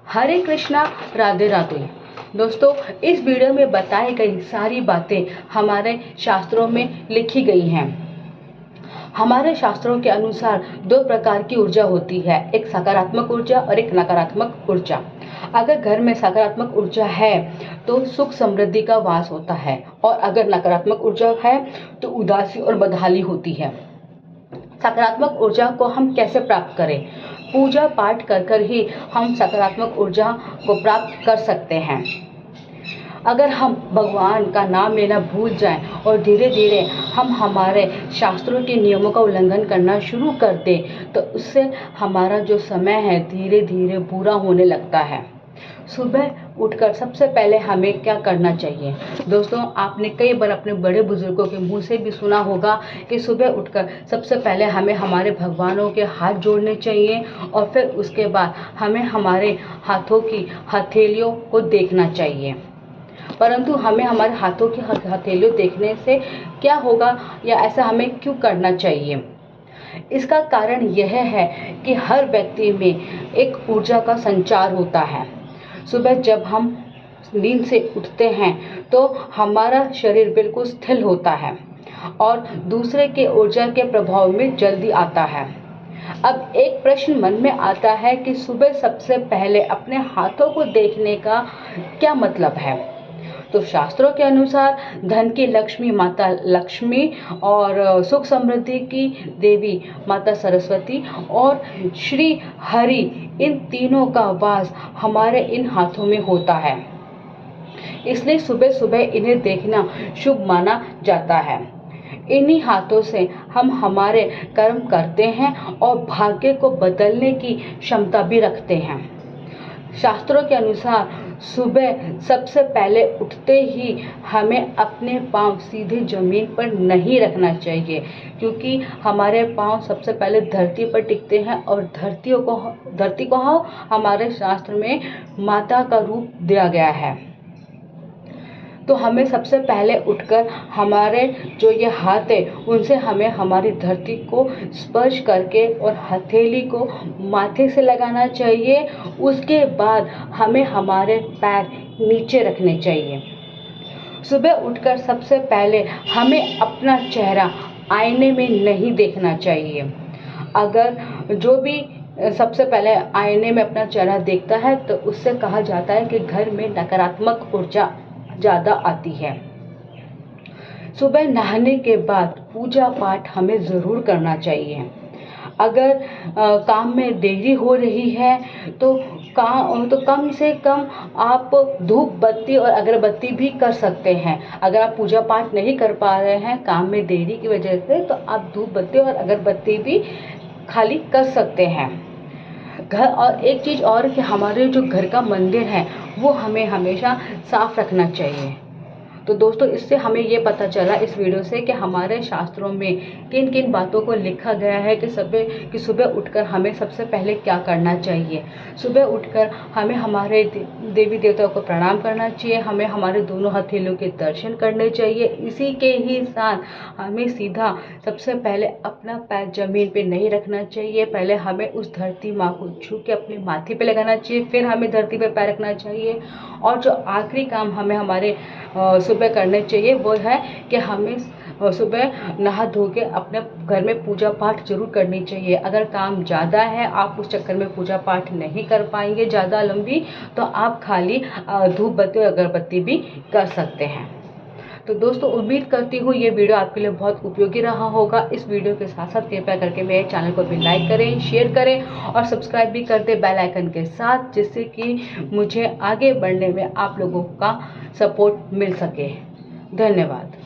हरे कृष्णा, राधे राधे। दोस्तों, इस वीडियो में बताई गई सारी बातें हमारे शास्त्रों में लिखी गई हैं। हमारे शास्त्रों के अनुसार दो प्रकार की ऊर्जा होती है, एक सकारात्मक ऊर्जा और एक नकारात्मक ऊर्जा। अगर घर में सकारात्मक ऊर्जा है तो सुख समृद्धि का वास होता है, और अगर नकारात्मक ऊर्जा है तो उदासी और बदहाली होती है। सकारात्मक ऊर्जा को हम कैसे प्राप्त करें? पूजा पाठ कर ही हम सकारात्मक ऊर्जा को प्राप्त कर सकते हैं। अगर हम भगवान का नाम लेना भूल जाएं और धीरे धीरे हम हमारे शास्त्रों के नियमों का उल्लंघन करना शुरू कर दें तो उससे हमारा जो समय है धीरे धीरे बुरा होने लगता है। सुबह उठकर सबसे पहले हमें क्या करना चाहिए? दोस्तों, आपने कई बार अपने बड़े बुजुर्गों के मुंह से भी सुना होगा कि सुबह उठकर सबसे पहले हमें हमारे भगवानों के हाथ जोड़ने चाहिए और फिर उसके बाद हमें हमारे हाथों की हथेलियों को देखना चाहिए। परंतु हमें हमारे हाथों की हथेलियों देखने से क्या होगा, या ऐसा हमें क्यों करना चाहिए? इसका कारण यह है कि हर व्यक्ति में एक ऊर्जा का संचार होता है। सुबह जब हम नींद से उठते हैं तो हमारा शरीर बिल्कुल स्थिर होता है और दूसरे के ऊर्जा के प्रभाव में जल्दी आता है। अब एक प्रश्न मन में आता है कि सुबह सबसे पहले अपने हाथों को देखने का क्या मतलब है? तो शास्त्रों के अनुसार धन की लक्ष्मी माता लक्ष्मी और सुख समृद्धि की देवी माता सरस्वती और श्री हरि, इन तीनों का वास हमारे इन हाथों में होता है। इसलिए सुबह सुबह इन्हें देखना शुभ माना जाता है। इन्हीं हाथों से हम हमारे कर्म करते हैं और भाग्य को बदलने की क्षमता भी रखते हैं। शास्त्रों के अनुसार सुबह सबसे पहले उठते ही हमें अपने पांव सीधे जमीन पर नहीं रखना चाहिए, क्योंकि हमारे पांव सबसे पहले धरती पर टिकते हैं और धरती को हमारे शास्त्र में माता का रूप दिया गया है। तो हमें सबसे पहले उठकर हमारे जो ये हाथ है उनसे हमें हमारी धरती को स्पर्श करके और हथेली को माथे से लगाना चाहिए। उसके बाद हमें हमारे पैर नीचे रखने चाहिए। सुबह उठकर सबसे पहले हमें अपना चेहरा आईने में नहीं देखना चाहिए। अगर जो भी सबसे पहले आईने में अपना चेहरा देखता है तो उससे कहा जाता है कि घर में नकारात्मक ऊर्जा ज़्यादा आती है। सुबह नहाने के बाद पूजा पाठ हमें ज़रूर करना चाहिए। अगर काम में देरी हो रही है तो कम से कम आप धूप बत्ती और अगरबत्ती भी कर सकते हैं। अगर आप पूजा पाठ नहीं कर पा रहे हैं काम में देरी की वजह से, तो आप धूप बत्ती और अगरबत्ती भी खाली कर सकते हैं। घर और एक चीज़ और कि हमारे जो घर का मंदिर है वो हमें हमेशा साफ रखना चाहिए। तो दोस्तों, इससे हमें ये पता चला इस वीडियो से कि हमारे शास्त्रों में किन किन बातों को लिखा गया है कि सुबह उठकर हमें सबसे पहले क्या करना चाहिए। सुबह उठकर हमें हमारे देवी देवताओं को प्रणाम करना चाहिए, हमें हमारे दोनों हथेलियों के दर्शन करने चाहिए। इसी के ही साथ हमें सीधा सबसे पहले अपना पैर जमीन पे नहीं रखना चाहिए। पहले हमें उस धरती माँ को छू के अपने माथे पे लगाना चाहिए, फिर हमें धरती पे पैर रखना चाहिए। और जो आखिरी काम हमें हमारे सुबह करने चाहिए वो है कि हमें सुबह नहा धो के अपने घर में पूजा पाठ जरूर करनी चाहिए। अगर काम ज़्यादा है, आप उस चक्कर में पूजा पाठ नहीं कर पाएंगे ज़्यादा लंबी, तो आप खाली धूप बत्ती और अगरबत्ती भी कर सकते हैं। तो दोस्तों, उम्मीद करती हूँ ये वीडियो आपके लिए बहुत उपयोगी रहा होगा। इस वीडियो के साथ साथ कृपया करके मेरे चैनल को भी लाइक करें, शेयर करें और सब्सक्राइब भी कर दें बेल आइकन के साथ, जिससे कि मुझे आगे बढ़ने में आप लोगों का सपोर्ट मिल सके। धन्यवाद।